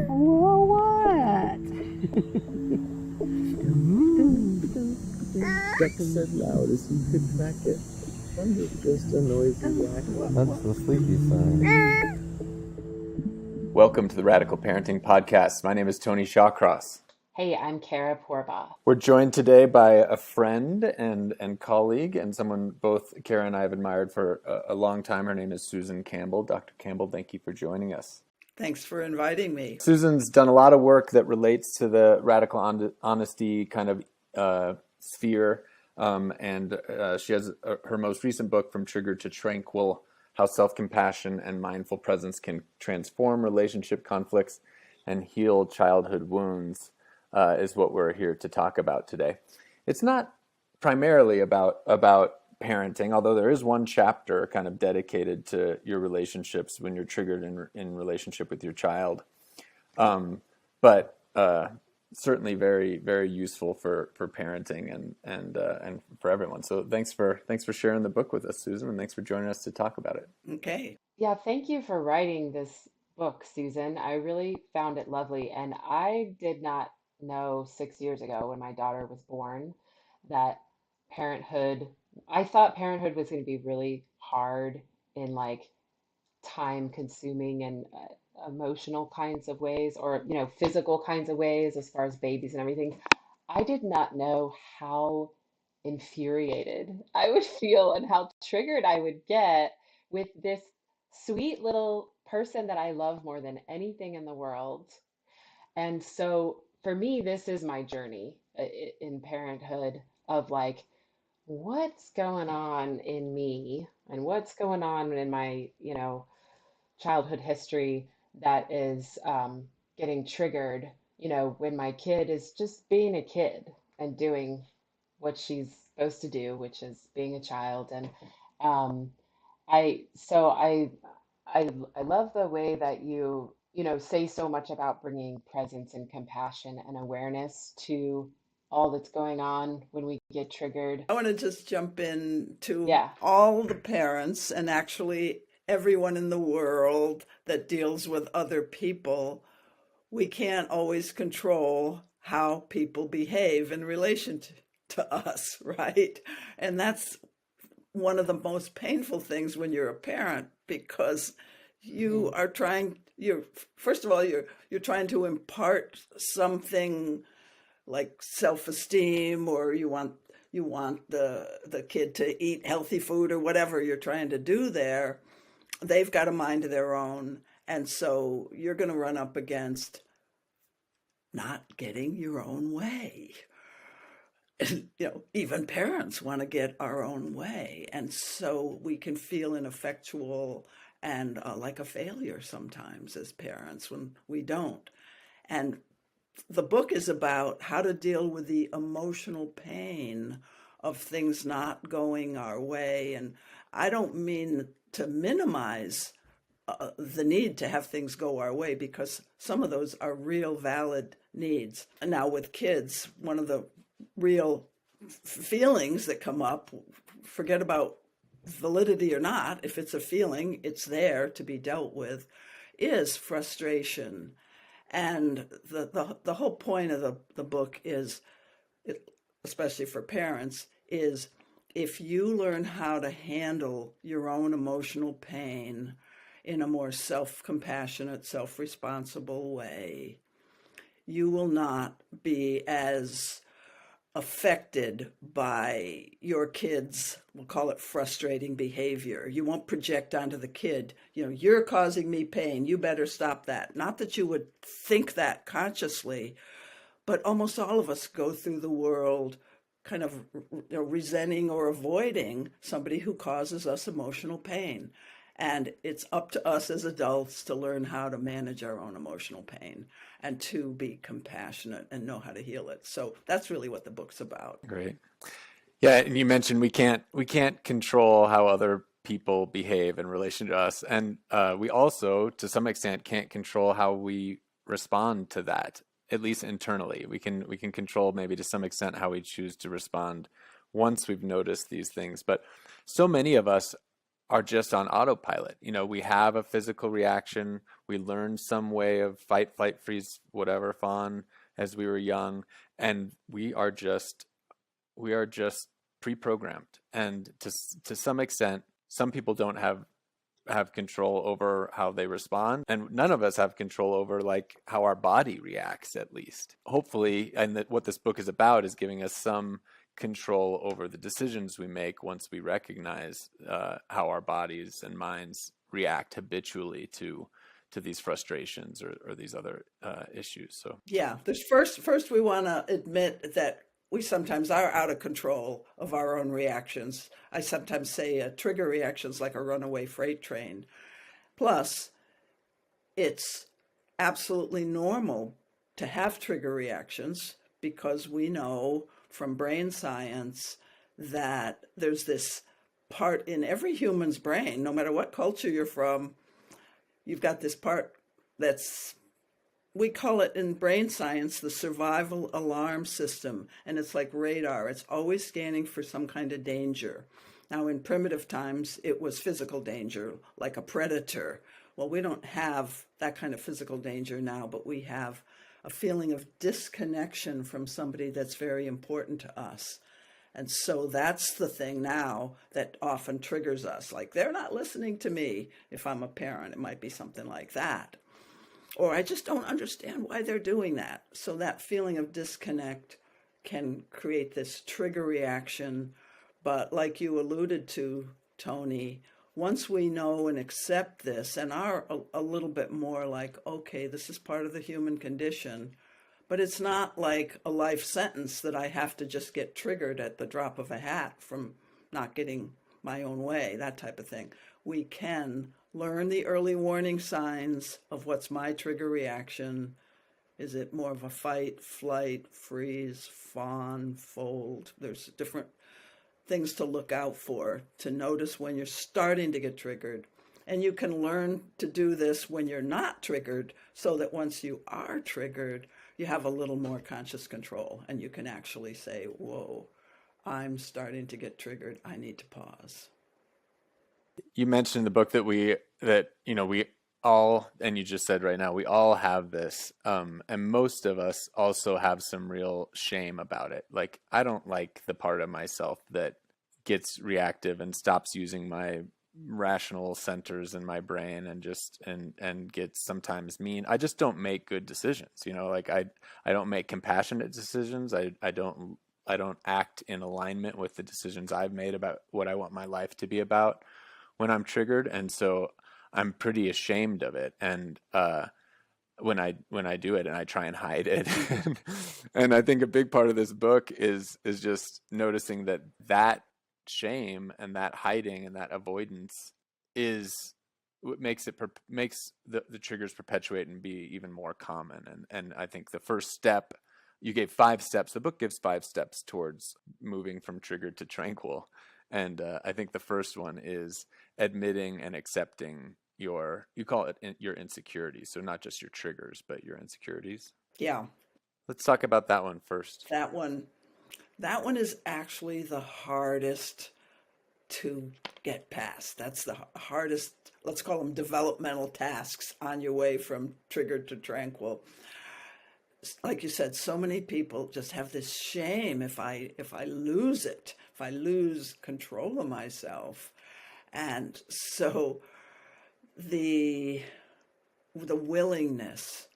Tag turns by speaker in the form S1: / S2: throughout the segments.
S1: Whoa, what?
S2: That's as loud as you could crack it. Just a noisy whack.
S3: That's the sleepy sign.
S4: Welcome to the Radical Parenting Podcast. My name is Tony Shawcross.
S1: Hey, I'm Kara Porba.
S4: We're joined today by a friend and colleague and someone both Kara and I have admired for a long time. Her name is Susan Campbell. Dr. Campbell, thank you for joining us.
S5: Thanks for inviting me.
S4: Susan's done a lot of work that relates to the radical honesty kind of sphere. And she has her most recent book, From Trigger to Tranquil, How Self-Compassion and Mindful Presence Can Transform Relationship Conflicts and Heal Childhood Wounds, is what we're here to talk about today. It's not primarily about parenting, although there is one chapter kind of dedicated to your relationships when you're triggered in relationship with your child. But certainly very, very useful for parenting and for everyone. So thanks for sharing the book with us, Susan, and thanks for joining us to talk about it.
S5: Okay.
S1: Yeah, thank you for writing this book, Susan. I really found it lovely. And I did not know 6 years ago when my daughter was born that I thought parenthood was going to be really hard in like time consuming and emotional kinds of ways, or physical kinds of ways, as far as babies and everything. I did not know how infuriated I would feel and how triggered I would get with this sweet little person that I love more than anything in the world. And so for me, this is my journey in parenthood of like, what's going on in me and what's going on in my, childhood history that is getting triggered, when my kid is just being a kid and doing what she's supposed to do, which is being a child. And um, I love the way that you say so much about bringing presence and compassion and awareness to all that's going on when we get triggered.
S5: I want to just jump in to
S1: Yeah.
S5: all the parents and actually everyone in the world that deals with other people. We can't always control how people behave in relation to us, right? And that's one of the most painful things when you're a parent, because you are first of all, you're trying to impart something like self-esteem, or you want the kid to eat healthy food or whatever you're trying to do there. They've got a mind of their own, and so you're going to run up against not getting your own way. And, even parents want to get our own way, and so we can feel ineffectual and like a failure sometimes as parents when we don't. And the book is about how to deal with the emotional pain of things not going our way. And I don't mean to minimize the need to have things go our way, because some of those are real valid needs. And now with kids, one of the real feelings that come up, forget about validity or not, if it's a feeling, it's there to be dealt with, is frustration. And the whole point of the book is, especially for parents, is if you learn how to handle your own emotional pain in a more self-compassionate, self-responsible way, you will not be as affected by your kid's, we'll call it frustrating behavior. You won't project onto the kid, you're causing me pain, you better stop that. Not that you would think that consciously, but almost all of us go through the world kind of resenting or avoiding somebody who causes us emotional pain. And it's up to us as adults to learn how to manage our own emotional pain and to be compassionate and know how to heal it. So that's really what the book's about.
S4: Great. Yeah, and you mentioned we can't control how other people behave in relation to us, and we also, to some extent, can't control how we respond to that. At least internally, we can control maybe to some extent how we choose to respond once we've noticed these things. But so many of us are just on autopilot. We have a physical reaction. We learned some way of fight, flight, freeze, whatever, fawn as we were young, and we are just pre-programmed. And to some extent, some people don't have control over how they respond, and none of us have control over like how our body reacts, at least hopefully. And that what this book is about is giving us some control over the decisions we make once we recognize how our bodies and minds react habitually to these frustrations or these other issues. So
S5: Yeah, there's first we want to admit that we sometimes are out of control of our own reactions. I sometimes say trigger reactions like a runaway freight train. Plus, it's absolutely normal to have trigger reactions because we know from brain science that there's this part in every human's brain, no matter what culture you're from, you've got this part that's, we call it in brain science the survival alarm system, and it's like radar. It's always scanning for some kind of danger. Now, in primitive times, it was physical danger, like a predator. Well, we don't have that kind of physical danger now, but we have a feeling of disconnection from somebody that's very important to us. And so that's the thing now that often triggers us. Like, they're not listening to me. If I'm a parent, it might be something like that. Or I just don't understand why they're doing that. So that feeling of disconnect can create this trigger reaction. But like you alluded to, Tony, once we know and accept this and are a little bit more like, okay, this is part of the human condition, but it's not like a life sentence that I have to just get triggered at the drop of a hat from not getting my own way, that type of thing. We can learn the early warning signs of what's my trigger reaction. Is it more of a fight, flight, freeze, fawn, fold? There's different things to look out for, to notice when you're starting to get triggered. And you can learn to do this when you're not triggered, so that once you are triggered, you have a little more conscious control and you can actually say, whoa, I'm starting to get triggered. I need to pause.
S4: you mentioned in the book that we all, and you just said right now, we all have this, and most of us also have some real shame about it. Like, I don't like the part of myself that gets reactive and stops using my rational centers in my brain and just and gets sometimes mean. I just don't make good decisions, like I don't make compassionate decisions. I don't act in alignment with the decisions I've made about what I want my life to be about when I'm triggered. And so I'm pretty ashamed of it. And when I do it, and I try and hide it. And I think a big part of this book is just noticing that shame and that hiding and that avoidance is what makes the triggers perpetuate and be even more common. And I think the first step, you gave 5 steps. The book gives 5 steps towards moving from triggered to tranquil. And I think the first one is admitting and accepting you call it your insecurities. So not just your triggers, but your insecurities.
S5: Yeah.
S4: Let's talk about that one first.
S5: That one is actually the hardest to get past. That's the hardest, let's call them developmental tasks on your way from triggered to tranquil. Like you said, so many people just have this shame if I lose it, if I lose control of myself. And so the willingness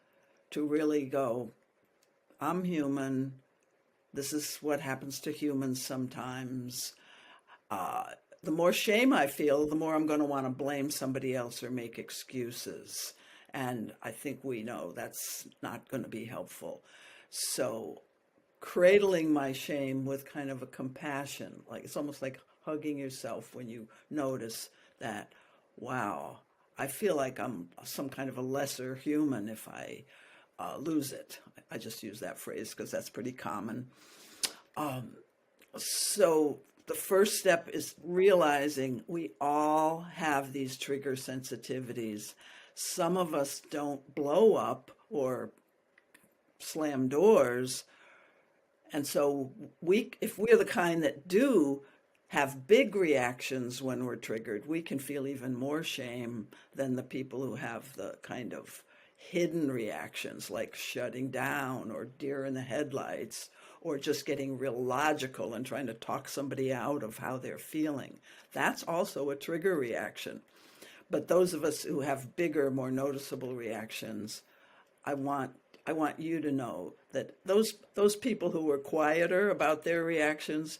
S5: to really go, I'm human. This is what happens to humans sometimes. The more shame I feel, the more I'm going to want to blame somebody else or make excuses. And I think we know that's not going to be helpful. So cradling my shame with kind of a compassion, like it's almost like hugging yourself when you notice that, wow, I feel like I'm some kind of a lesser human if I lose it. I just use that phrase because that's pretty common. So the first step is realizing we all have these trigger sensitivities. Some of us don't blow up or slam doors. And so if we're the kind that do, have big reactions when we're triggered, we can feel even more shame than the people who have the kind of hidden reactions like shutting down or deer in the headlights or just getting real logical and trying to talk somebody out of how they're feeling. That's also a trigger reaction. But those of us who have bigger, more noticeable reactions, I want I want you to know that those people who are quieter about their reactions,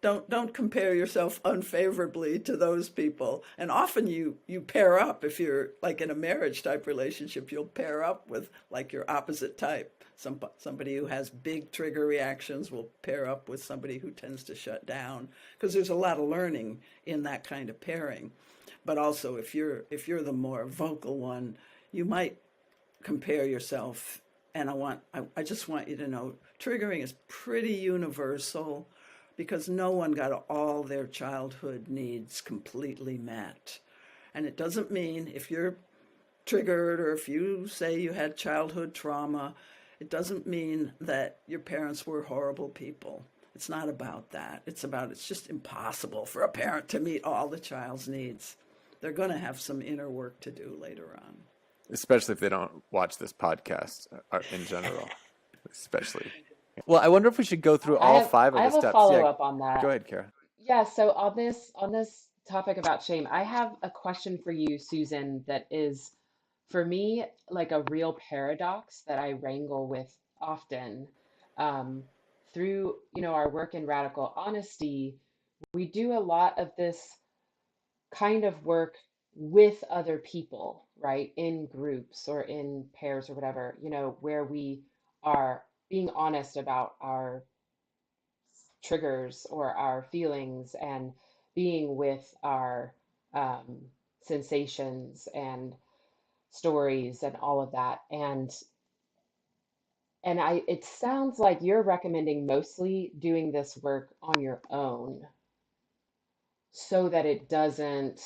S5: don't compare yourself unfavorably to those people. And often you pair up. If you're like in a marriage type relationship, you'll pair up with like your opposite type. Somebody who has big trigger reactions will pair up with somebody who tends to shut down, because there's a lot of learning in that kind of pairing. But also, if you're the more vocal one, you might compare yourself. And I just want you to know, triggering is pretty universal, because no one got all their childhood needs completely met. And it doesn't mean if you're triggered or if you say you had childhood trauma, it doesn't mean that your parents were horrible people. It's not about that. It's just impossible for a parent to meet all the child's needs. They're going to have some inner work to do later on.
S4: Especially if they don't watch this podcast in general, especially. Well, I wonder if we should go through
S1: I
S4: all
S1: have
S4: five
S1: I
S4: of the
S1: have a
S4: steps.
S1: follow
S4: Yeah,
S1: up on
S4: go
S1: that.
S4: ahead, Kara.
S1: Yeah, so on this topic about shame, I have a question for you, Susan, that is for me like a real paradox that I wrangle with often. Um, through, our work in radical honesty, we do a lot of this kind of work with other people, right? In groups or in pairs or whatever, where we are being honest about our triggers or our feelings and being with our um, sensations and stories and all of that. And it sounds like you're recommending mostly doing this work on your own so that it doesn't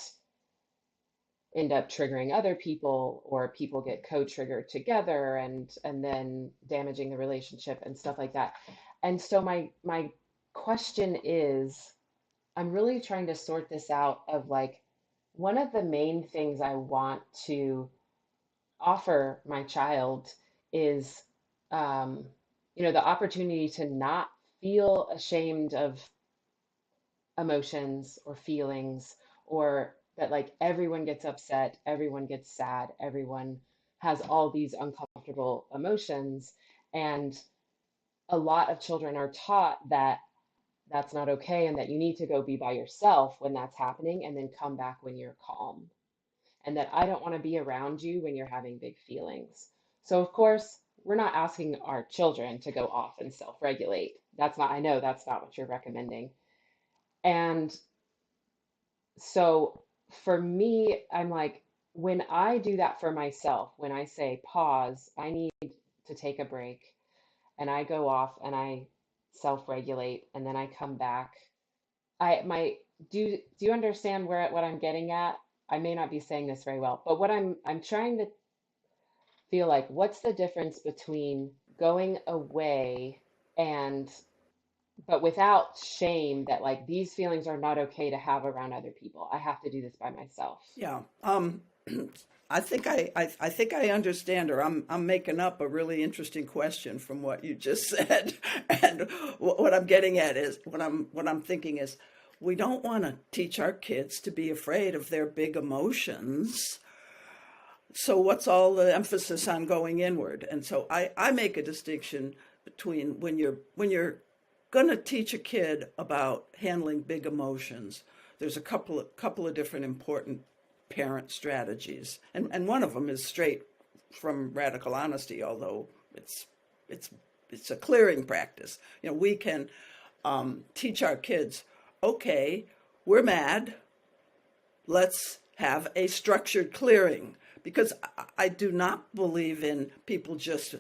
S1: end up triggering other people, or people get co-triggered together and then damaging the relationship and stuff like that. And so my question is, I'm really trying to sort this out of like, one of the main things I want to offer my child is um, the opportunity to not feel ashamed of emotions or feelings, or that like everyone gets upset, everyone gets sad, everyone has all these uncomfortable emotions. And a lot of children are taught that that's not okay and that you need to go be by yourself when that's happening and then come back when you're calm. And that I don't want to be around you when you're having big feelings. So, of course, we're not asking our children to go off and self regulate. I know that's not what you're recommending. And so for me, I'm like, when I do that for myself, when I say pause, I need to take a break, and I go off and I self-regulate, and then I come back. I my do you understand what I'm getting at? I may not be saying this very well, but what I'm trying to feel like, what's the difference between going away and but without shame, that like these feelings are not okay to have around other people. I have to do this by myself.
S5: Yeah. I think I understand her. I'm making up a really interesting question from what you just said, and what I'm getting at is what I'm thinking is, we don't want to teach our kids to be afraid of their big emotions. So what's all the emphasis on going inward? And so I make a distinction between when you're going to teach a kid about handling big emotions. There's a couple of different important parent strategies, and one of them is straight from radical honesty, although it's it's a clearing practice. We can teach our kids, okay, we're mad, let's have a structured clearing, because I do not believe in people just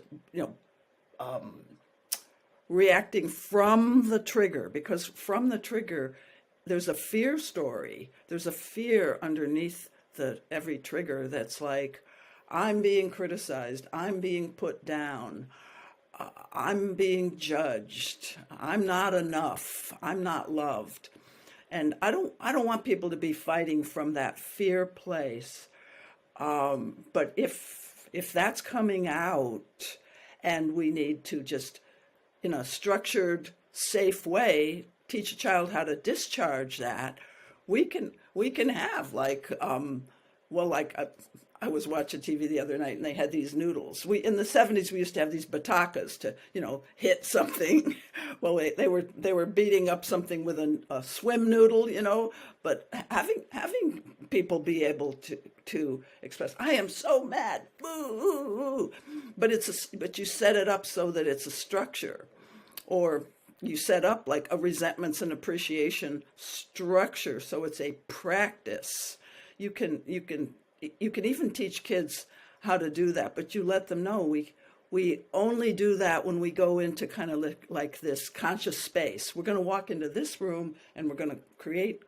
S5: reacting from the trigger, because from the trigger there's a fear story, there's a fear underneath the every trigger that's like, I'm being criticized, I'm being put down, I'm being judged, I'm not enough, I'm not loved. And I don't want people to be fighting from that fear place. But if that's coming out, and we need to just, in a structured, safe way, teach a child how to discharge that, we can have like, well, like I was watching TV the other night, and they had these noodles. We in the '70s we used to have these batakas to, hit something. Well, they were beating up something with a swim noodle, But having people be able to express, I am so mad, boo, but you set it up so that it's a structure, or you set up like a resentments and appreciation structure, so it's a practice. You can you can you can even teach kids how to do that, but you let them know we only do that when we go into kind of like this conscious space. We're going to walk into this room, and we're going to create,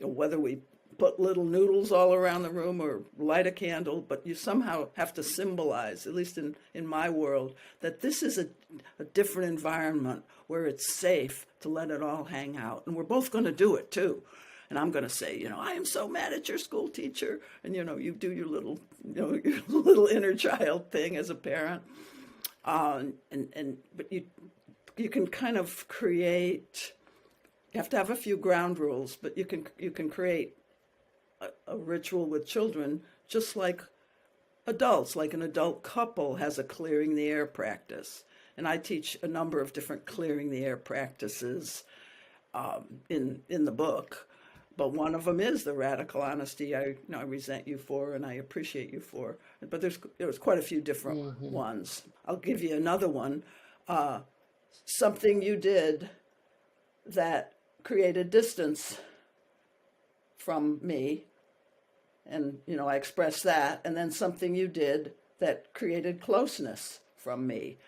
S5: whether we put little noodles all around the room or light a candle, but you somehow have to symbolize, at least in my world, that this is a different environment where it's safe to let it all hang out. And we're both going to do it too. And I'm going to say, I am so mad at your school teacher. And, you do your little, your little inner child thing as a parent. But you can kind of create, you have to have a few ground rules, but you can create a ritual with children, just like adults, like an adult couple has a clearing the air practice. And I teach a number of different clearing the air practices in the book. But one of them is the radical honesty. I resent you for, and I appreciate you for. But there's quite a few different ones. I'll give you another one. Something you did that created distance from me, and I expressed that, and then something you did that created closeness from me.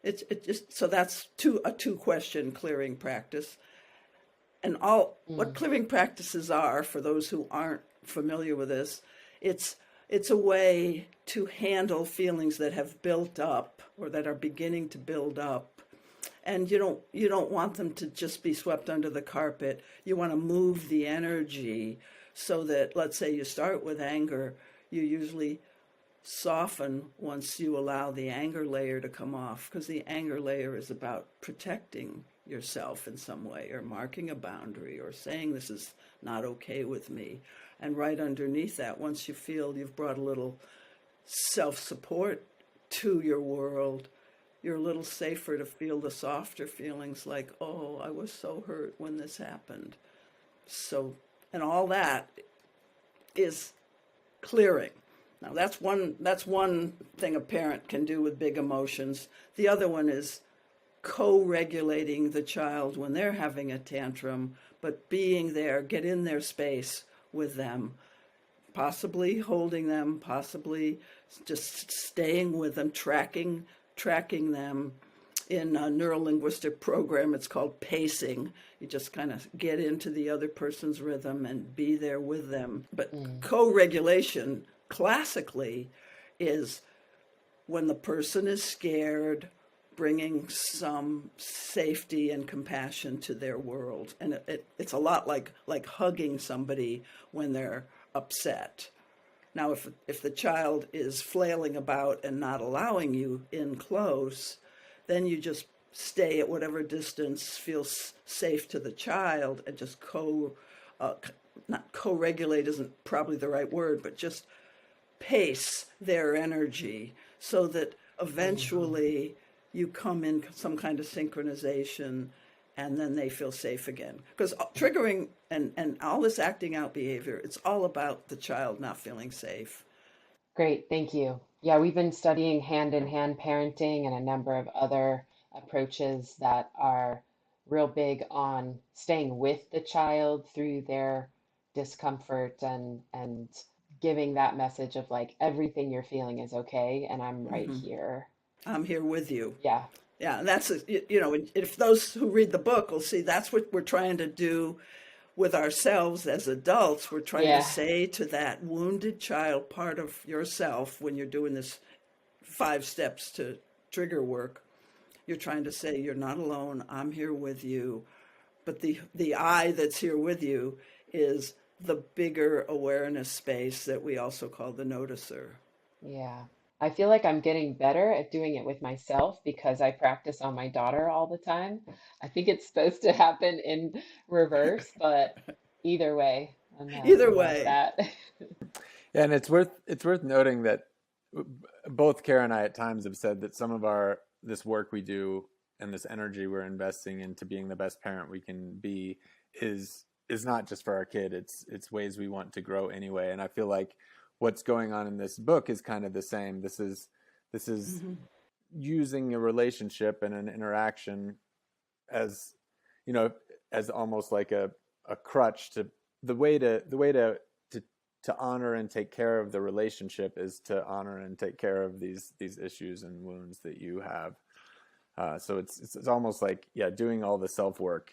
S5: It just, so that's a two question clearing practice. And what clearing practices are, for those who aren't familiar with this, it's a way to handle feelings that have built up or that are beginning to build up. And you don't want them to just be swept under the carpet. You want to move the energy so that, let's say you start with anger, you usually soften once you allow the anger layer to come off, because the anger layer is about protecting yourself in some way, or marking a boundary, or saying this is not okay with me. And right underneath that, once you feel you've brought a little self-support to your world, you're a little safer to feel the softer feelings like, oh, I was so hurt when this happened. So, and all that is clearing. Now that's one thing a parent can do with big emotions. The other one is co-regulating the child when they're having a tantrum, but being there, get in their space with them, possibly holding them, possibly just staying with them, tracking them. In a neuro-linguistic program, it's called pacing. You just kind of get into the other person's rhythm and be there with them. But co-regulation, classically, is when the person is scared, bringing some safety and compassion to their world. And it's a lot like hugging somebody when they're upset. Now, if the child is flailing about and not allowing you in close, then you just stay at whatever distance feels safe to the child, and just not co-regulate isn't probably the right word, but just pace their energy so that eventually you come in some kind of synchronization, and then they feel safe again. Because triggering and all this acting out behavior, it's all about the child not feeling safe.
S1: Great, thank you. Yeah, we've been studying hand-in-hand parenting and a number of other approaches that are real big on staying with the child through their discomfort, and giving that message of like, everything you're feeling is okay, and I'm right here.
S5: I'm here with you.
S1: Yeah.
S5: Yeah, and that's, if those who read the book will see, that's what we're trying to do with ourselves as adults. We're trying to say to that wounded child part of yourself, when you're doing this 5 steps to trigger work, you're trying to say, you're not alone. I'm here with you. but the I that's here with you is the bigger awareness space that we also call the noticer.
S1: Yeah. I feel like I'm getting better at doing it with myself because I practice on my daughter all the time. I think it's supposed to happen in reverse, but either way,
S5: Either
S1: I love
S5: way.
S1: that.
S4: Yeah, and it's worth noting that both Kara and I at times have said that some of our this work we do and this energy we're investing into being the best parent we can be is not just for our kid. It's ways we want to grow anyway. And I feel like what's going on in this book is kind of the same. This is using a relationship and an interaction as as almost like a crutch to the way to honor and take care of the relationship is to honor and take care of these issues and wounds that you have. So it's almost like, yeah, doing all the self work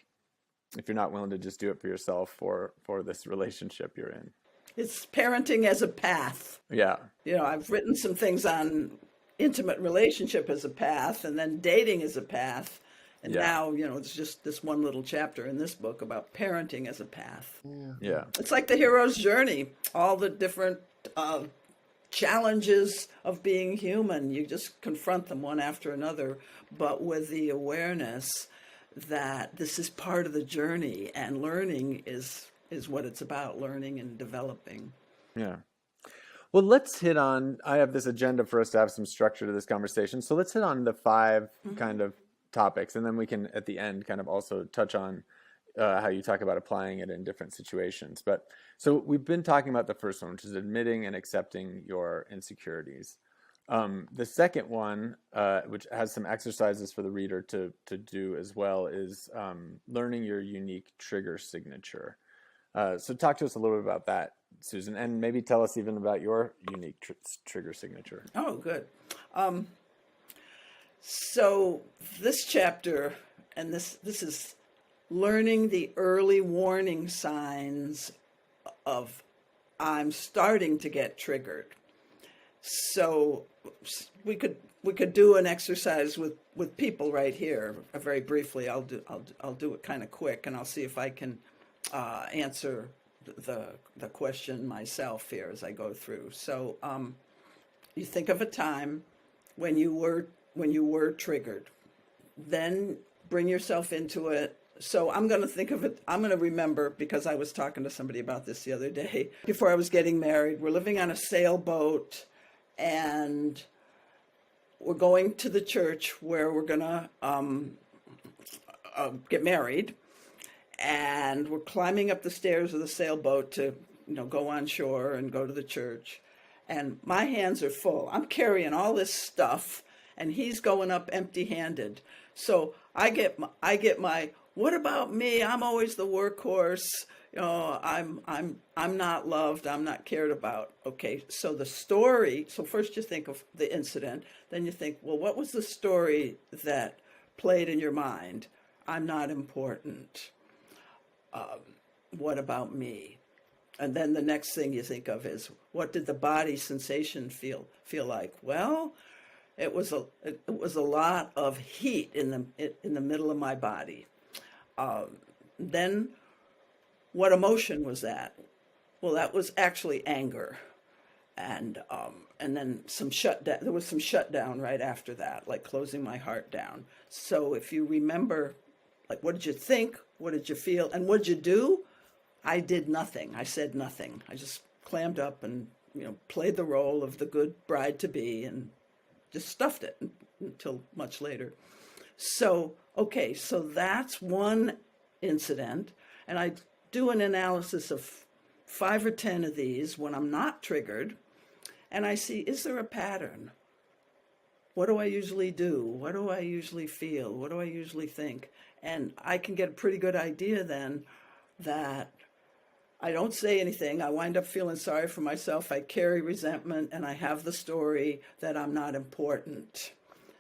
S4: if you're not willing to just do it for yourself for this relationship you're in.
S5: It's parenting as a path.
S4: Yeah.
S5: I've written some things on intimate relationship as a path, and then dating as a path. And now, it's just this one little chapter in this book about parenting as a path.
S4: Yeah.
S5: It's like the hero's journey, all the different challenges of being human. You just confront them one after another, but with the awareness that this is part of the journey, and learning is what it's about, learning and developing.
S4: Yeah. Well, let's hit on, I have this agenda for us to have some structure to this conversation. So let's hit on the 5 kind of topics, and then we can at the end kind of also touch on how you talk about applying it in different situations. But so we've been talking about the first one, which is admitting and accepting your insecurities. The second one, which has some exercises for the reader to do as well, is learning your unique trigger signature. So talk to us a little bit about that, Susan, and maybe tell us even about your unique trigger signature.
S5: Oh, good. So this chapter, and this is learning the early warning signs of I'm starting to get triggered. So we could do an exercise with people right here, very briefly. I'll do it kind of quick, and I'll see if I can answer the question myself here as I go through. So you think of a time when you were triggered, then bring yourself into it. So I'm going to think of it, I'm going to remember, because I was talking to somebody about this the other day, before I was getting married. We're living on a sailboat, and we're going to the church where we're going to get married. And we're climbing up the stairs of the sailboat to, go on shore and go to the church. And my hands are full. I'm carrying all this stuff, and he's going up empty-handed. So I get my what about me? I'm always the workhorse. I'm not loved. I'm not cared about. Okay, so the story. So first you think of the incident, then you think, well, what was the story that played in your mind? I'm not important. What about me? And then the next thing you think of is, what did the body sensation feel like? Well, it was a lot of heat in the middle of my body. Then what emotion was that? Well, that was actually anger. And then some shutdown. There was some shutdown right after that, like closing my heart down. So if you remember, like, what did you think? What did you feel? And what did you do? I did nothing. I said nothing. I just clammed up and, played the role of the good bride to be and just stuffed it until much later. So, okay, so that's one incident. And I do an analysis of 5 or 10 of these when I'm not triggered. And I see, is there a pattern? What do I usually do? What do I usually feel? What do I usually think? And I can get a pretty good idea then that I don't say anything. I wind up feeling sorry for myself. I carry resentment, and I have the story that I'm not important.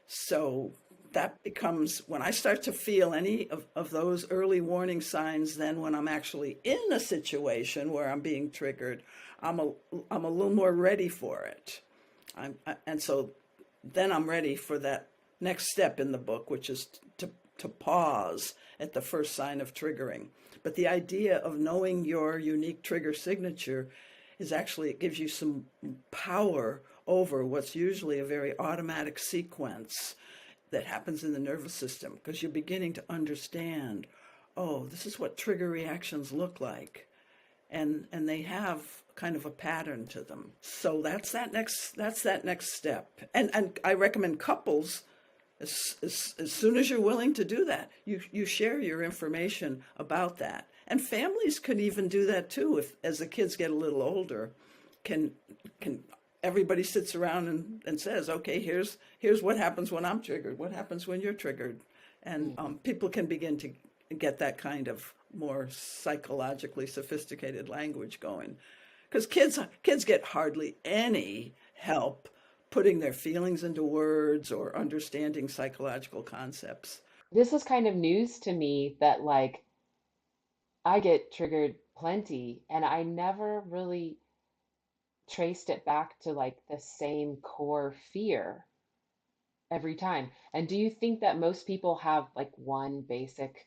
S5: So that becomes, when I start to feel any of those early warning signs, then when I'm actually in a situation where I'm being triggered, I'm a little more ready for it. And so then I'm ready for that next step in the book, which is to pause at the first sign of triggering. But the idea of knowing your unique trigger signature is actually, it gives you some power over what's usually a very automatic sequence that happens in the nervous system, because you're beginning to understand, oh, this is what trigger reactions look like. And they have kind of a pattern to them. So that's that next step. And I recommend couples, as soon as you're willing to do that, you share your information about that. And families can even do that too. If as the kids get a little older, can everybody sits around and says, okay, here's what happens when I'm triggered. What happens when you're triggered? And people can begin to get that kind of more psychologically sophisticated language going, because kids get hardly any help putting their feelings into words or understanding psychological concepts.
S1: This is kind of news to me that like I get triggered plenty and I never really traced it back to like the same core fear every time. And do you think that most people have like one basic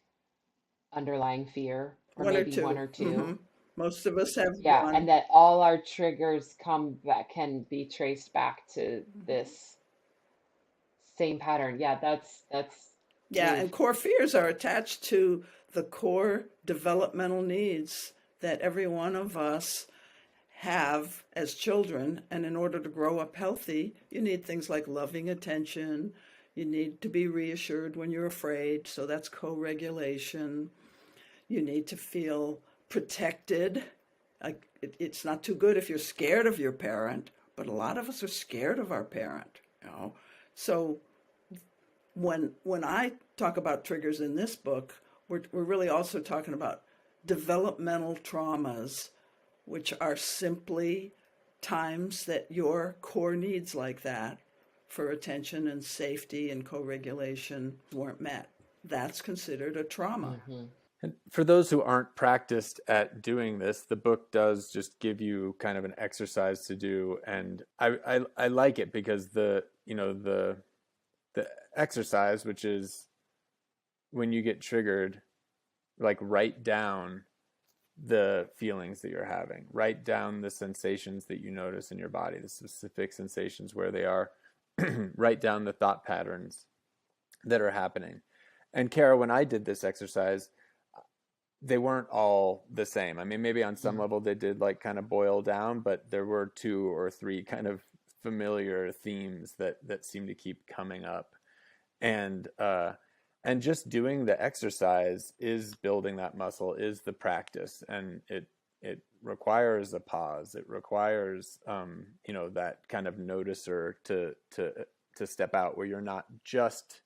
S1: underlying fear or
S5: One or
S1: maybe one
S5: two.
S1: or two?
S5: Most of us have
S1: Yeah, and
S5: one.
S1: that all our triggers come that can be traced back to this same pattern. Yeah, that's
S5: Yeah,
S1: really
S5: and core fears are attached to the core developmental needs that every one of us have as children. And in order to grow up healthy, you need things like loving attention. You need to be reassured when you're afraid. So that's co-regulation. You need to feel protected. Like it's not too good if you're scared of your parent, but a lot of us are scared of our parent, you know. So when I talk about triggers in this book, we're really also talking about developmental traumas, which are simply times that your core needs like that for attention and safety and co-regulation weren't met. That's considered a trauma.
S1: hmm
S4: And for those who aren't practiced at doing this, the book does just give you kind of an exercise to do, and I like it because the exercise, which is when you get triggered, like write down the feelings that you're having, write down the sensations that you notice in your body, the specific sensations where they are, write down the thought patterns that are happening. And Kara, when I did this exercise, they weren't all the same. I mean, maybe on some level they did like kind of boil down, but there were two or three kind of familiar themes that seem to keep coming up. And just doing the exercise is building that muscle, is the practice, and it requires a pause. It requires that kind of noticer to step out, where you're not just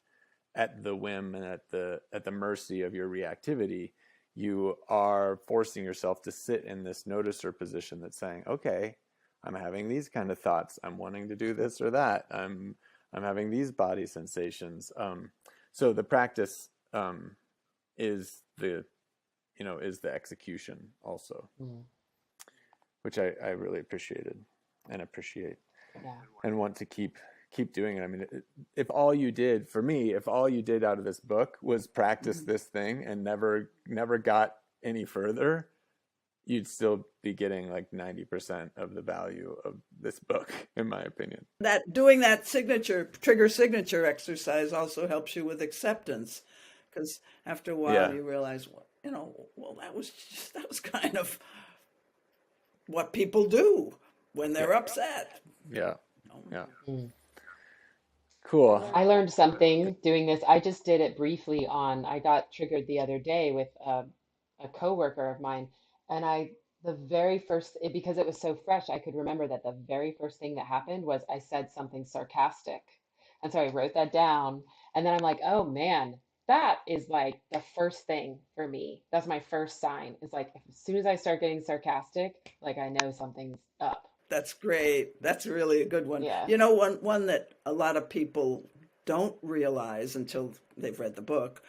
S4: at the whim and at the mercy of your reactivity. You are forcing yourself to sit in this noticer position that's saying, okay, I'm having these kind of thoughts. I'm wanting to do this or that. I'm having these body sensations. So the practice is the execution also, which I really appreciated and appreciate
S1: Yeah.
S4: and want to keep doing it. I mean, if all you did out of this book was practice this thing and never got any further, you'd still be getting like 90% of the value of this book, in my opinion.
S5: That doing that trigger signature exercise also helps you with acceptance, because after a while you realize, well, that was kind of what people do when they're upset.
S4: Yeah.
S1: Mm.
S4: Cool.
S1: I learned something doing this. I just did it briefly I got triggered the other day with a coworker of mine, and because it was so fresh, I could remember that the very first thing that happened was I said something sarcastic. And so I wrote that down, and then I'm like, oh man, that is like the first thing for me. That's my first sign. It's like as soon as I start getting sarcastic, like I know something's up.
S5: That's great. That's really a good one.
S1: Yeah.
S5: One that a lot of people don't realize until they've read the book.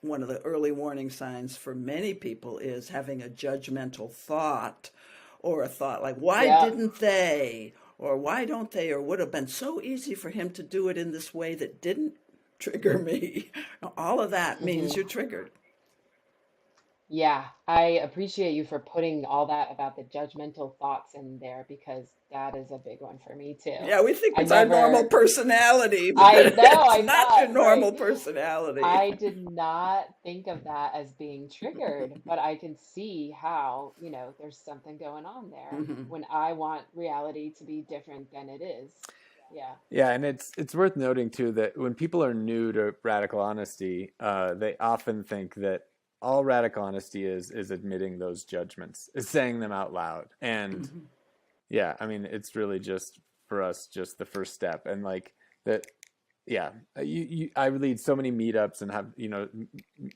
S5: One of the early warning signs for many people is having a judgmental thought, or a thought like, why didn't they? Or why don't they? Or would have been so easy for him to do it in this way that didn't trigger me. All of that
S1: Hmm.
S5: means you're triggered.
S1: Yeah, I appreciate you for putting all that about the judgmental thoughts in there because that is a big one for me too.
S5: Yeah, we think
S1: I
S5: it's our normal
S1: never,
S5: personality, but
S1: I know,
S5: it's
S1: I
S5: not your
S1: thought, right.
S5: normal personality.
S1: I did not think of that as being triggered, but I can see how, there's something going on there
S5: Mhm.
S1: when I want reality to be different than it is. Yeah.
S4: Yeah, and it's worth noting too that when people are new to radical honesty, they often think that all radical honesty is admitting those judgments, is saying them out loud. And
S5: Mhm.
S4: yeah, I mean, it's really just for us just the first step. And like that, yeah, I lead so many meetups and have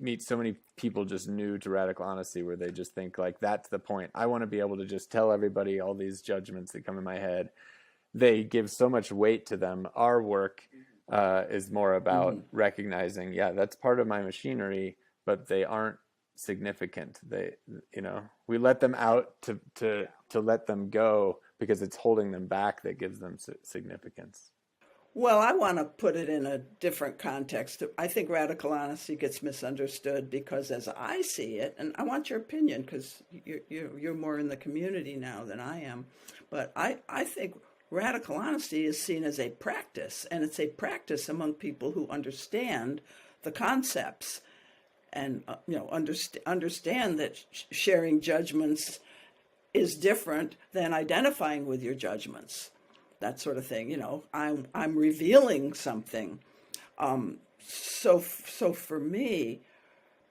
S4: meet so many people just new to radical honesty where they just think like that's the point. I want to be able to just tell everybody all these judgments that come in my head. They give so much weight to them. Our work is more about
S5: Mhm.
S4: recognizing, yeah, that's part of my machinery, but they aren't significant. We let them out to let them go because it's holding them back that gives them significance.
S5: Well, I want to put it in a different context. I think radical honesty gets misunderstood because, as I see it, and I want your opinion because you're more in the community now than I am, but I think radical honesty is seen as a practice, and it's a practice among people who understand the concepts and understand that sharing judgments is different than identifying with your judgments, that sort of thing. I'm revealing something. So for me,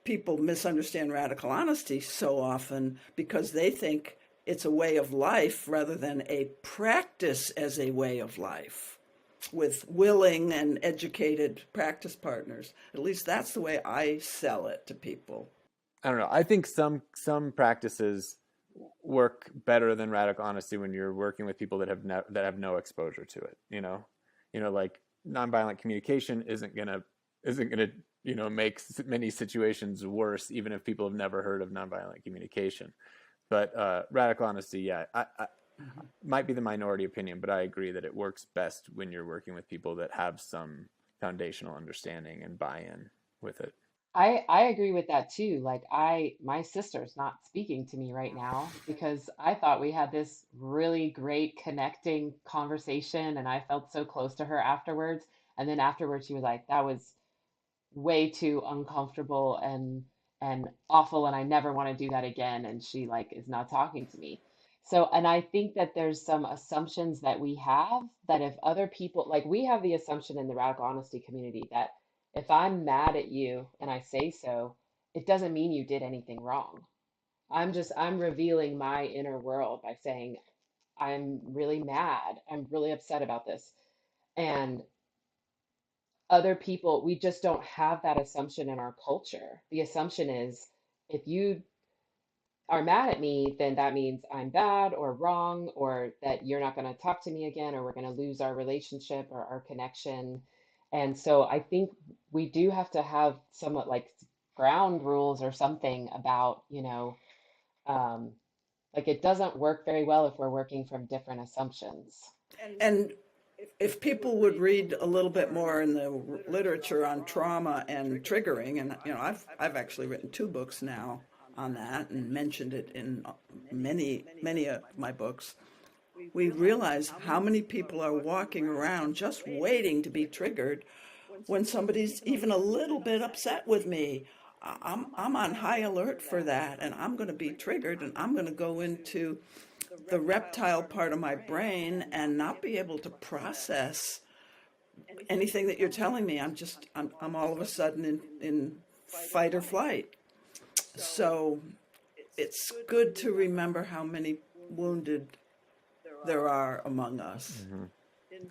S5: people misunderstand radical honesty so often because they think it's a way of life rather than a practice as a way of life with willing and educated practice partners. At least that's the way I sell it to people.
S4: I don't know. I think some practices work better than radical honesty when you're working with people that have no exposure to it. Like nonviolent communication isn't gonna make many situations worse, even if people have never heard of nonviolent communication. But radical honesty, yeah, I might be the minority opinion, but I agree that it works best when you're working with people that have some foundational understanding and buy-in with it.
S1: I agree with that too. Like my sister's not speaking to me right now because I thought we had this really great connecting conversation and I felt so close to her afterwards. And then afterwards she was like, that was way too uncomfortable and awful and I never want to do that again and she like is not talking to me. So and I think that there's some assumptions that we have that if other people like we have the assumption in the radical honesty community that if I'm mad at you and I say so, it doesn't mean you did anything wrong. I'm revealing my inner world by saying I'm really mad. I'm really upset about this. And other people, we just don't have that assumption in our culture. The assumption is if you are mad at me, then that means I'm bad or wrong, or that you're not going to talk to me again, or we're going to lose our relationship or our connection. And so I think we do have to have somewhat like ground rules or something about, um, like it doesn't work very well if we're working from different assumptions.
S5: And if people would read a little bit more in the literature on trauma and triggering, and I've actually written 2 books now on that and mentioned it in many of my books, we realize how many people are walking around just waiting to be triggered when somebody's even a little bit upset with me. I'm on high alert for that, and I'm going to be triggered, and I'm going to go into the reptile part of my brain and not be able to process anything that you're telling me. I'm all of a sudden in fight or flight. So it's good to remember how many wounded there are among us,
S4: Mm-hmm.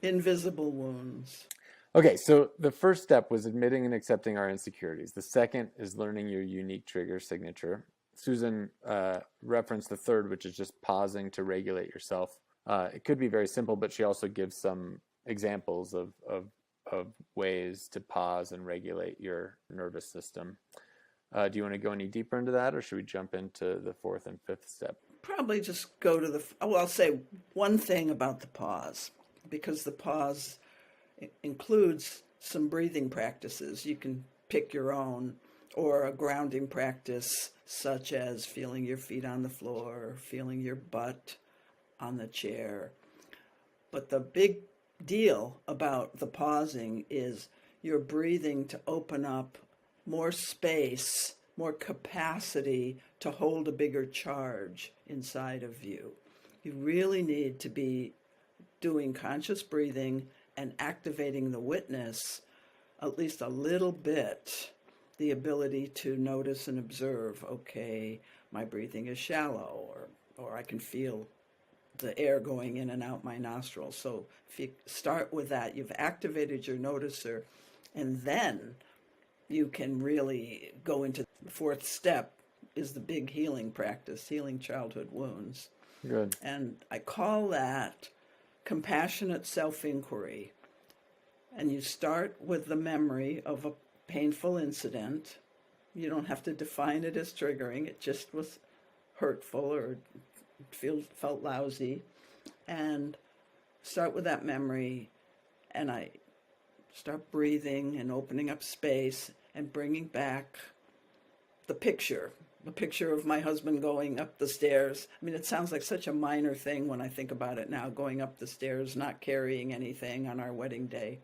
S5: invisible wounds.
S4: Okay, so the first step was admitting and accepting our insecurities. The second is learning your unique trigger signature. Susan referenced the third, which is just pausing to regulate yourself. It could be very simple, but she also gives some examples of ways to pause and regulate your nervous system. Do you want to go any deeper into that, or should we jump into the fourth and fifth step?
S5: Probably just go to I'll say one thing about the pause, because the pause includes some breathing practices. You can pick your own, or a grounding practice, such as feeling your feet on the floor, feeling your butt on the chair. But the big deal about the pausing is you're breathing to open up more space, more capacity to hold a bigger charge inside of you. You really need to be doing conscious breathing and activating the witness at least a little bit, the ability to notice and observe, okay, my breathing is shallow, or I can feel the air going in and out my nostrils. So if you start with that, you've activated your noticer, and then you can really go into the fourth step is the big healing practice, healing childhood wounds.
S4: Good.
S5: And I call that compassionate self-inquiry. And you start with the memory of a painful incident. You don't have to define it as triggering. It just was hurtful or felt lousy. And start with that memory. And I start breathing and opening up space and bringing back the picture of my husband going up the stairs. I mean, it sounds like such a minor thing when I think about it now, going up the stairs, not carrying anything on our wedding day.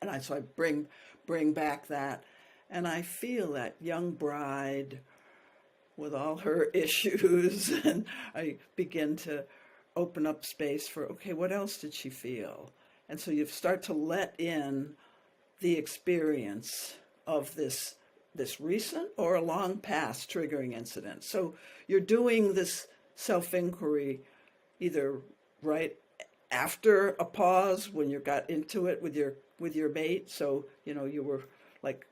S5: And so I bring back that, and I feel that young bride with all her issues, and I begin to open up space for, okay, what else did she feel? And so you start to let in the experience of this recent or a long past triggering incident. So you're doing this self-inquiry either right after a pause, when you got into it with your mate. So, you were like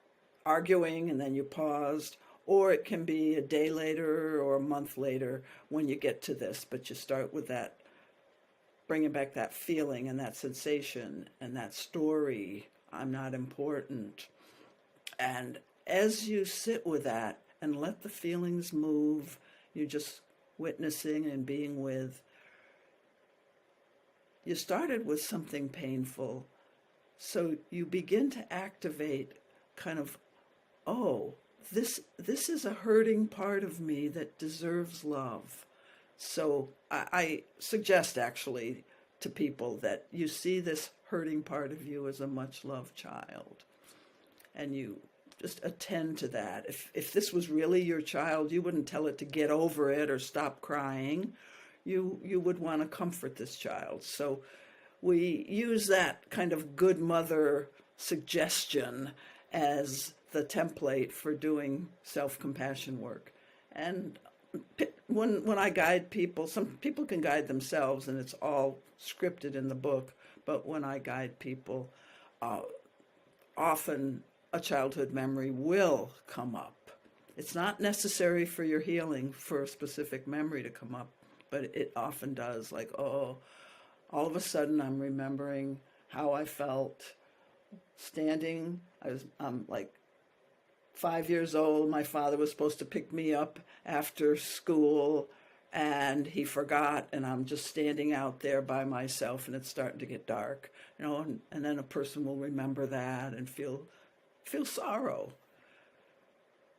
S5: arguing and then you paused, or it can be a day later or a month later when you get to this, but you start with that, bringing back that feeling and that sensation and that story, I'm not important. And as you sit with that and let the feelings move, you're just witnessing and being with. You started with something painful, so you begin to activate kind of, oh, this is a hurting part of me that deserves love. So I suggest actually to people that you see this hurting part of you as a much loved child, and you just attend to that. If this was really your child, you wouldn't tell it to get over it or stop crying. You would want to comfort this child. So we use that kind of good mother suggestion as the template for doing self-compassion work. And when I guide people, some people can guide themselves, and it's all scripted in the book, but when I guide people, often a childhood memory will come up. It's not necessary for your healing for a specific memory to come up, but it often does. Like, oh, all of a sudden I'm remembering how I felt standing. I'm like 5 years old. My father was supposed to pick me up after school, and he forgot, and I'm just standing out there by myself, and it's starting to get dark, and then a person will remember that and feel sorrow.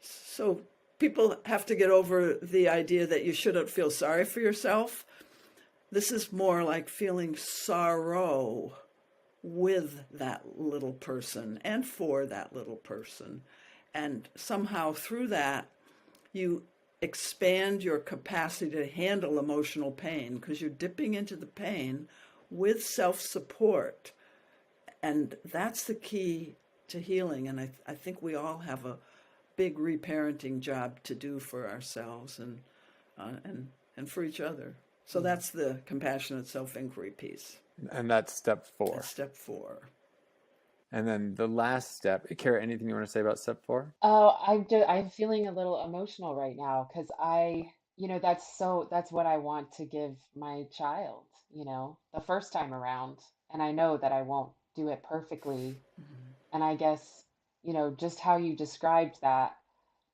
S5: So people have to get over the idea that you shouldn't feel sorry for yourself. This is more like feeling sorrow with that little person and for that little person. And somehow through that, you expand your capacity to handle emotional pain, because you're dipping into the pain with self-support. And that's the key to healing. And I think we all have a big reparenting job to do for ourselves and for each other. So that's the compassionate self-inquiry piece.
S4: And that's step 4.
S5: That's step 4.
S4: And then the last step, Kara, anything you want to say about step 4?
S1: Oh, I'm feeling a little emotional right now because that's what I want to give my child, the first time around. And I know that I won't do it perfectly. And I guess, just how you described that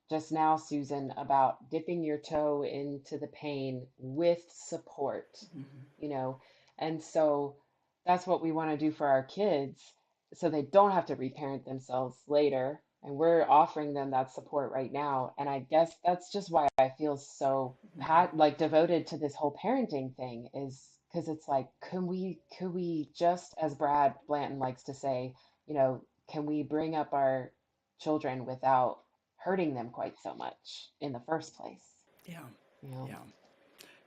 S1: just now, Susan, about dipping your toe into the pain with support,
S5: Mm-hmm.
S1: you know. And so that's what we want to do for our kids. so they don't have to reparent themselves later. And we're offering them that support right now. And I guess that's just why I feel so like devoted to this whole parenting thing is because it's like, could we just, as Brad Blanton likes to say, can we bring up our children without hurting them quite so much in the first place?
S5: Yeah.
S1: You know?
S5: Yeah.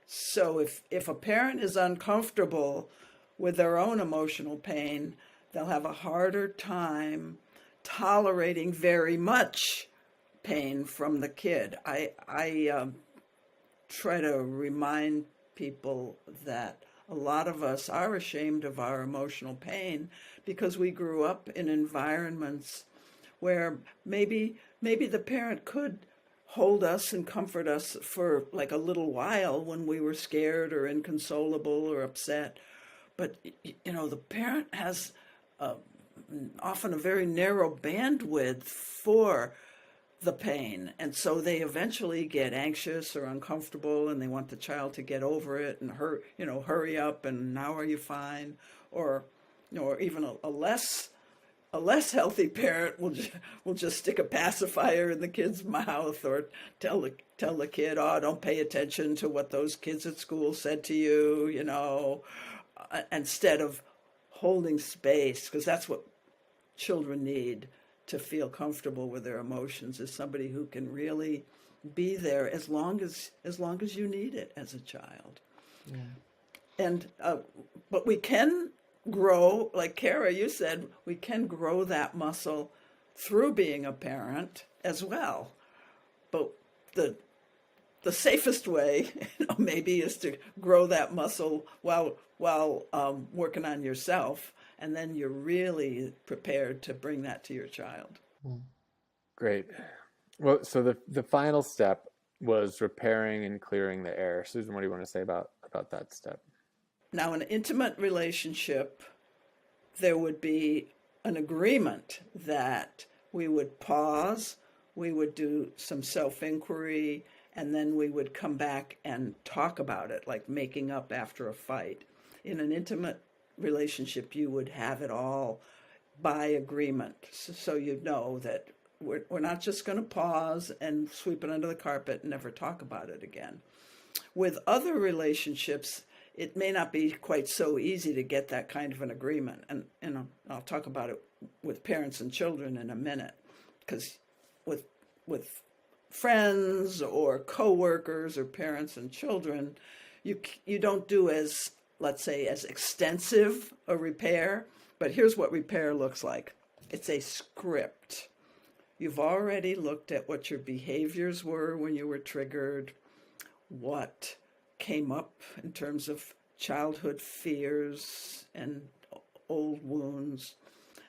S5: So if a parent is uncomfortable with their own emotional pain, they'll have a harder time tolerating very much pain from the kid. I try to remind people that a lot of us are ashamed of our emotional pain because we grew up in environments where maybe the parent could hold us and comfort us for like a little while when we were scared or inconsolable or upset. But the parent has often a very narrow bandwidth for the pain, and so they eventually get anxious or uncomfortable, and they want the child to get over it and hurry up, and now are you fine? Or or even a less healthy parent will just stick a pacifier in the kid's mouth, or tell the kid, oh, don't pay attention to what those kids at school said to you, instead of holding space, because that's what children need to feel comfortable with their emotions, is somebody who can really be there as long as you need it as a child.
S1: Yeah.
S5: And but we can grow, like Kara, you said, we can grow that muscle through being a parent as well. But the safest way, maybe, is to grow that muscle while working on yourself, and then you're really prepared to bring that to your child.
S1: Mm.
S4: Great. Well, so the final step was repairing and clearing the air. Susan, what do you want to say about that step?
S5: Now, in an intimate relationship, there would be an agreement that we would pause, we would do some self-inquiry, and then we would come back and talk about it, like making up after a fight. In an intimate relationship, you would have it all by agreement. So you'd know that we're not just going to pause and sweep it under the carpet and never talk about it again. With other relationships, it may not be quite so easy to get that kind of an agreement. And I'll talk about it with parents and children in a minute, because with friends or coworkers or parents and children, you don't do as, let's say, as extensive a repair. But here's what repair looks like. It's a script. You've already looked at what your behaviors were when you were triggered, what came up in terms of childhood fears and old wounds.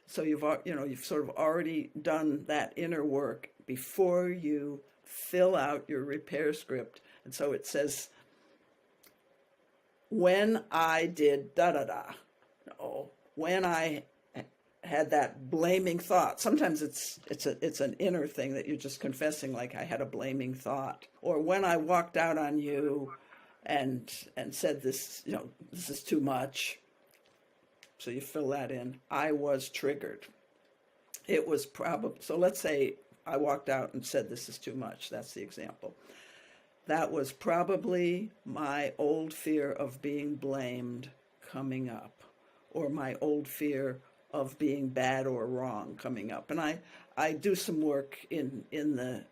S5: So you've sort of already done that inner work before you fill out your repair script. And so it says, when I did da da da, when I had that blaming thought. Sometimes it's an inner thing that you're just confessing, like, I had a blaming thought. Or when I walked out on you and said this, this is too much. So you fill that in. I was triggered. It was probably, so let's say I walked out and said this is too much. That's the example. That was probably my old fear of being blamed coming up, or my old fear of being bad or wrong coming up. And I do some work in the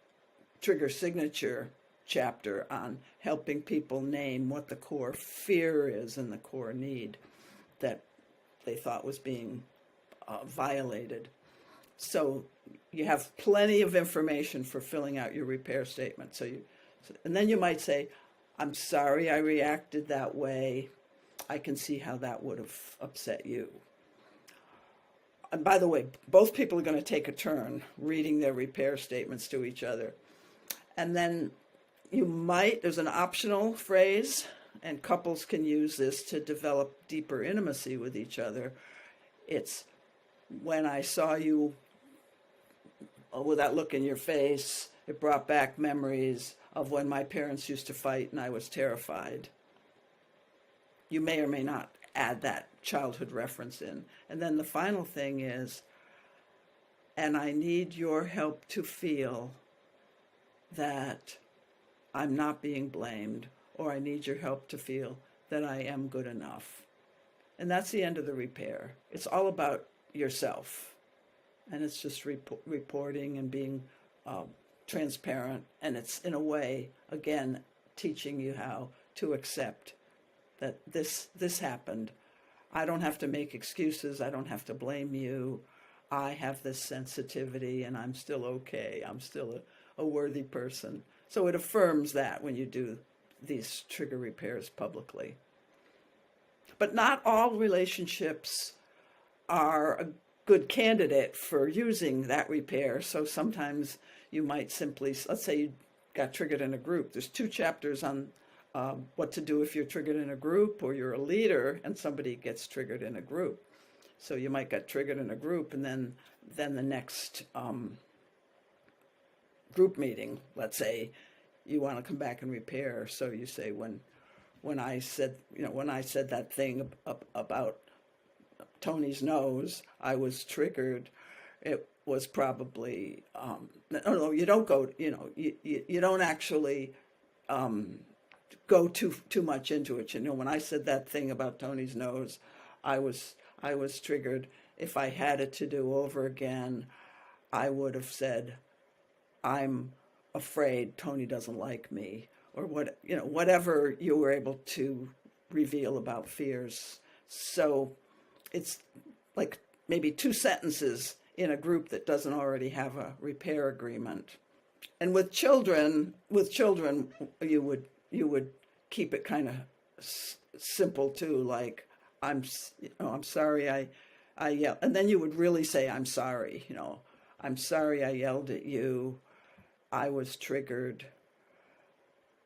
S5: trigger signature chapter on helping people name what the core fear is and the core need that they thought was being violated. So you have plenty of information for filling out your repair statement. And then you might say, I'm sorry I reacted that way. I can see how that would have upset you. And by the way, both people are going to take a turn reading their repair statements to each other. And then there's an optional phrase, and couples can use this to develop deeper intimacy with each other. It's, when I saw you with that look in your face, it brought back memories of when my parents used to fight and I was terrified. You may or may not add that childhood reference in. And then the final thing is, and I need your help to feel that I'm not being blamed, or I need your help to feel that I am good enough. And that's the end of the repair. It's all about yourself. And it's just reporting and being transparent. And it's, in a way, again, teaching you how to accept that this happened. I don't have to make excuses. I don't have to blame you. I have this sensitivity and I'm still okay. I'm still a worthy person. So it affirms that when you do these trigger repairs publicly. But not all relationships are a good candidate for using that repair. So sometimes you might simply, let's say you got triggered in a group. There's 2 chapters on what to do if you're triggered in a group, or you're a leader and somebody gets triggered in a group. So you might get triggered in a group, and then the next group meeting, let's say, you want to come back and repair. So you say, when I said that thing about Tony's nose, I was triggered. It was probably no, you don't go, you don't actually go too much into it. When I said that thing about Tony's nose, I was triggered. If I had it to do over again, I would have said, I'm afraid Tony doesn't like me, or whatever you were able to reveal about fears. So it's like maybe 2 sentences in a group that doesn't already have a repair agreement. And with children, you would keep it kind of simple too, like, I'm sorry I yelled, and then you would really say, I'm sorry, I'm sorry I yelled at you. I was triggered.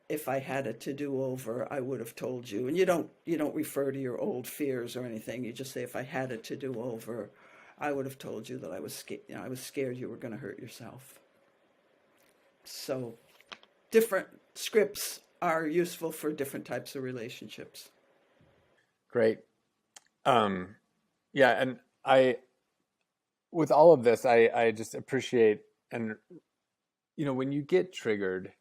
S5: If I had it to do over, I would have told you. And you don't refer to your old fears or anything. You just say, if I had it to do over, I would have told you that I was scared you were going to hurt yourself. So different scripts are useful for different types of relationships.
S4: Great. Yeah, and with all of this, I just appreciate, and when you get triggered,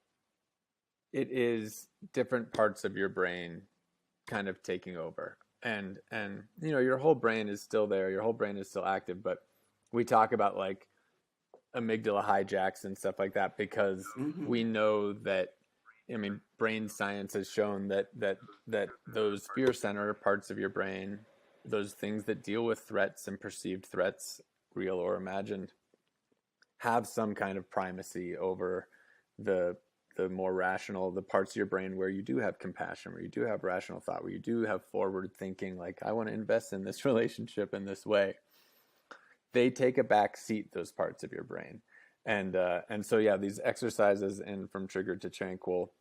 S4: it is different parts of your brain kind of taking over, and your whole brain is still there, your whole brain is still active, but we talk about like amygdala hijacks and stuff like that because we know that, brain science has shown that those fear center parts of your brain, those things that deal with threats and perceived threats, real or imagined, have some kind of primacy over the more rational, the parts of your brain where you do have compassion, where you do have rational thought, where you do have forward thinking, like, I want to invest in this relationship in this way. They take a back seat, those parts of your brain. And so, yeah, these exercises in From Triggered to Tranquil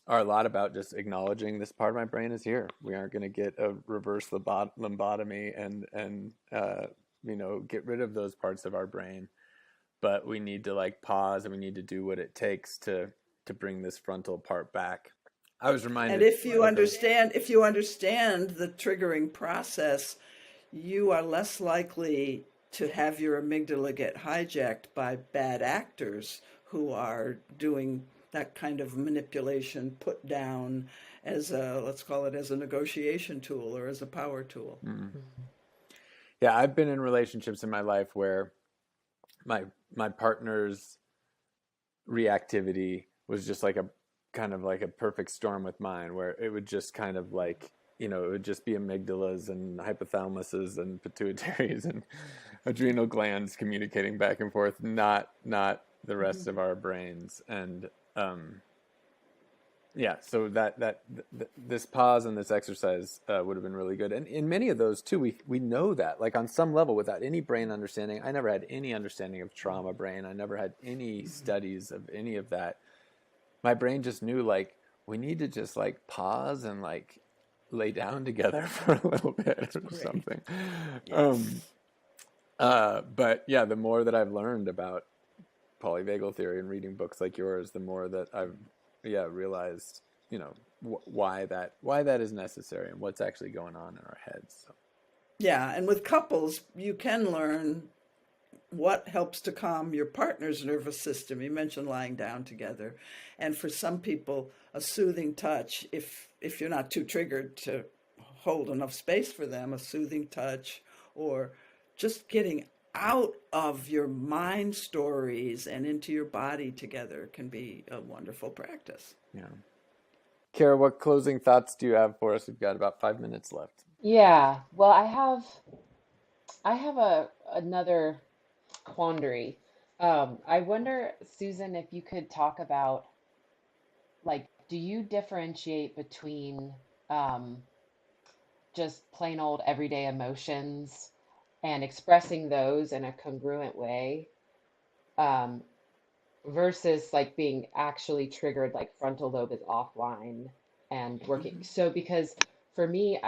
S4: are a lot about just acknowledging this part of my brain is here. We aren't going to get a reverse lobotomy and get rid of those parts of our brain. But we need to pause, and we need to do what it takes to bring this frontal part back. I was reminded.
S5: And if you understand the triggering process, you are less likely to have your amygdala get hijacked by bad actors who are doing that kind of manipulation, put down as let's call it as a negotiation tool or as a power tool.
S4: Mm-hmm. Yeah, I've been in relationships in my life where my partner's reactivity was just like a kind of like a perfect storm with mine, where it would just kind of it would just be amygdalas and hypothalamuses and pituitaries and adrenal glands communicating back and forth, not the rest of our brains. And so this pause and this exercise would have been really good. And in many of those too, we know that, like, on some level, without any brain understanding. I never had any understanding of trauma brain. I never had any studies of any of that. My brain just knew, like, we need to just pause and lay down together for a little bit or something. Yes. But yeah, the more that I've learned about polyvagal theory and reading books like yours, the more that I've realized why that is necessary and what's actually going on in our heads. So.
S5: Yeah, and with couples, you can learn what helps to calm your partner's nervous system. You mentioned lying down together. And for some people, a soothing touch, if you're not too triggered to hold enough space for them, a soothing touch, or just getting out of your mind stories and into your body together can be a wonderful practice.
S4: Yeah. Kara, what closing thoughts do you have for us? We've got about 5 minutes left.
S1: Yeah, well, I have another quandary. I wonder, Susan, if you could talk about, like, do you differentiate between um, just plain old everyday emotions and expressing those in a congruent way, um, versus like being actually triggered, like frontal lobe is offline and working?
S5: Mm-hmm.
S1: So, because for me,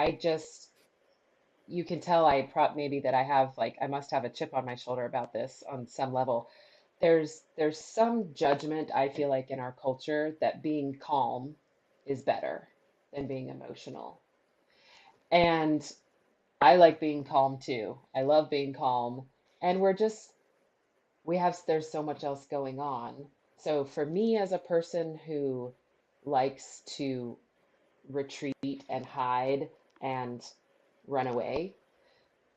S1: you can tell maybe that I have like, I must have a chip on my shoulder about this on some level. There's some judgment I feel like in our culture that being calm is better than being emotional. And I like being calm too. I love being calm. And there's so much else going on. So for me as a person who likes to retreat and hide and run away,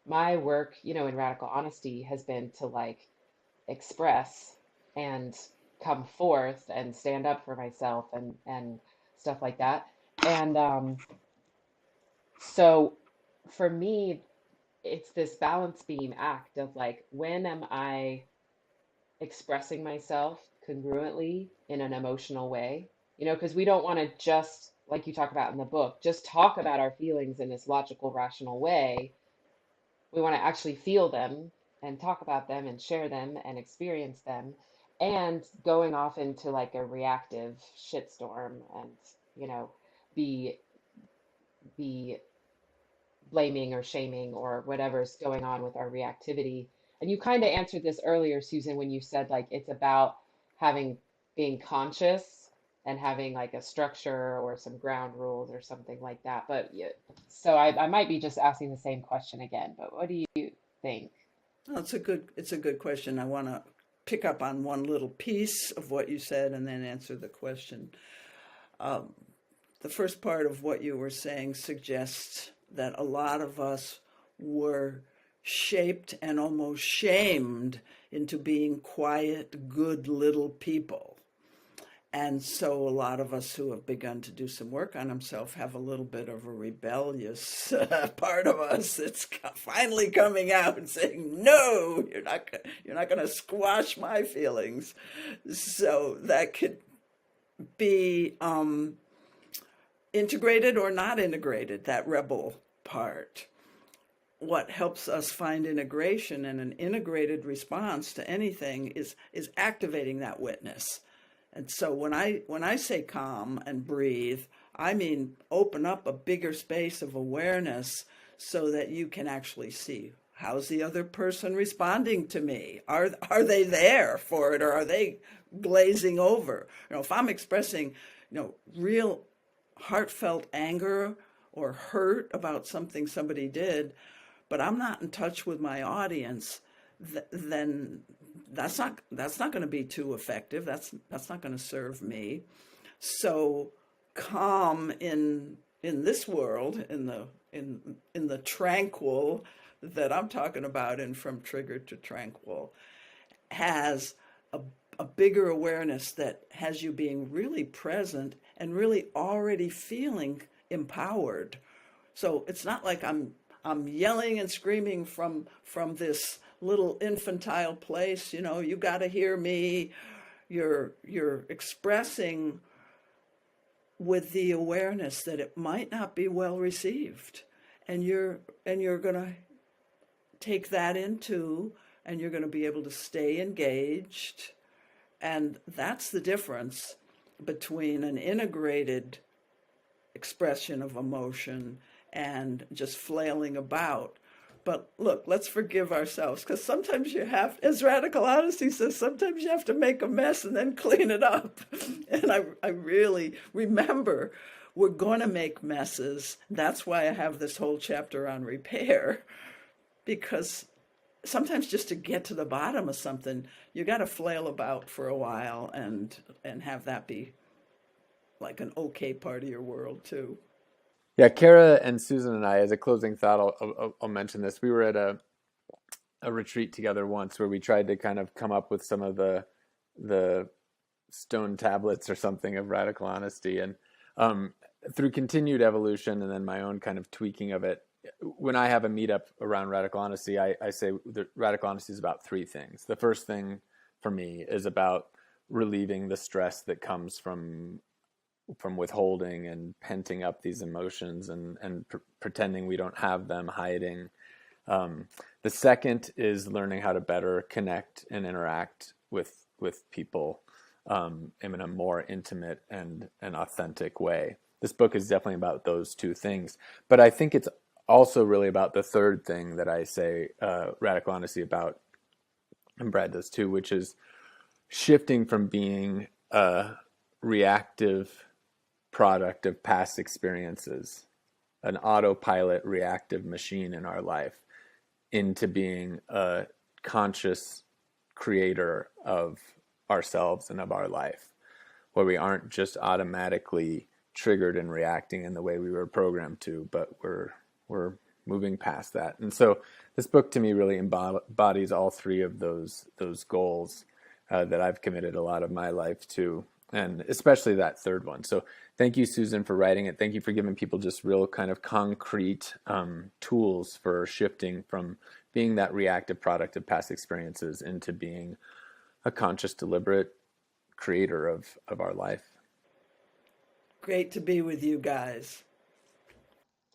S1: my work, in radical honesty has been to like express and come forth and stand up for myself and stuff like that. And so for me, it's this balance beam act of like, when am I expressing myself congruently in an emotional way? Because we don't want to just, like you talk about in the book, just talk about our feelings in this logical, rational way. We want to actually feel them and talk about them and share them and experience them, and going off into like a reactive shitstorm and, you know, be be blaming or shaming or whatever's going on with our reactivity. And you kind of answered this earlier, Susan, when you said like it's about having being conscious and having like a structure or some ground rules or something like that. But yeah, so I might be just asking the same question again, but what do you think?
S5: Oh, it's a good question. I want to pick up on one little piece of what you said and then answer the question. Um, the first part of what you were saying suggests that a lot of us were shaped and almost shamed into being quiet, good little people. And so a lot of us who have begun to do some work on ourselves have a little bit of a rebellious part of us that's finally coming out and saying, "No, you're not going to squash my feelings." So that could be integrated or not integrated, that rebel part. What helps us find integration and an integrated response to anything is activating that witness. And so when I say calm and breathe, I mean open up a bigger space of awareness so that you can actually see, how's the other person responding to me? Are they there for it, or are they glazing over? If I'm expressing, real heartfelt anger or hurt about something somebody did, but I'm not in touch with my audience, then that's not going to be too effective. That's not going to serve me. So calm in this world, in the tranquil that I'm talking about in From Triggered to Tranquil, has a bigger awareness that has you being really present and really already feeling empowered. So it's not like I'm yelling and screaming from this little infantile place, you got to hear me. You're expressing with the awareness that it might not be well received, and you're going to take that into, and you're going to be able to stay engaged. And that's the difference between an integrated expression of emotion and just flailing about But look, let's forgive ourselves, because sometimes you have, as Radical Honesty says, sometimes you have to make a mess and then clean it up. And I really remember we're going to make messes. That's why I have this whole chapter on repair, because sometimes just to get to the bottom of something, you got to flail about for a while and have that be like an okay part of your world too.
S4: Yeah, Kara and Susan and I, as a closing thought, I'll mention this. We were at a retreat together once where we tried to kind of come up with some of the stone tablets or something of radical honesty, and through continued evolution and then my own kind of tweaking of it, when I have a meetup around radical honesty, I say that radical honesty is about three things. The first thing for me is about relieving the stress that comes from withholding and penting up these emotions and pretending we don't have them, hiding. The second is learning how to better connect and interact with people in a more intimate and authentic way. This book is definitely about those two things, but I think it's also really about the third thing that I say radical honesty about, and Brad does too, which is shifting from being a reactive product of past experiences, an autopilot reactive machine in our life, into being a conscious creator of ourselves and of our life, where we aren't just automatically triggered and reacting in the way we were programmed to, but we're moving past that. And so this book to me really embodies all three of those goals that I've committed a lot of my life to, and especially that third one. So thank you, Susan, for writing it. Thank you for giving people just real kind of concrete tools for shifting from being that reactive product of past experiences into being a conscious, deliberate creator of our life.
S5: Great to be with you guys.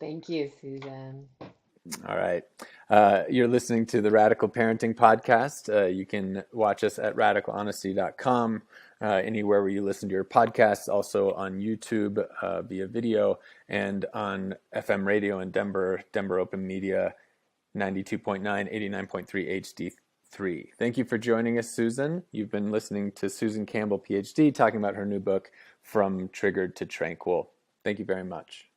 S1: Thank you, Susan.
S4: All right. You're listening to the Radical Parenting Podcast. You can watch us at radicalhonesty.com, anywhere where you listen to your podcasts, also on YouTube via video, and on FM radio in Denver Open Media, 92.9, 89.3 HD3. Thank you for joining us, Susan. You've been listening to Susan Campbell, PhD, talking about her new book, From Triggered to Tranquil. Thank you very much.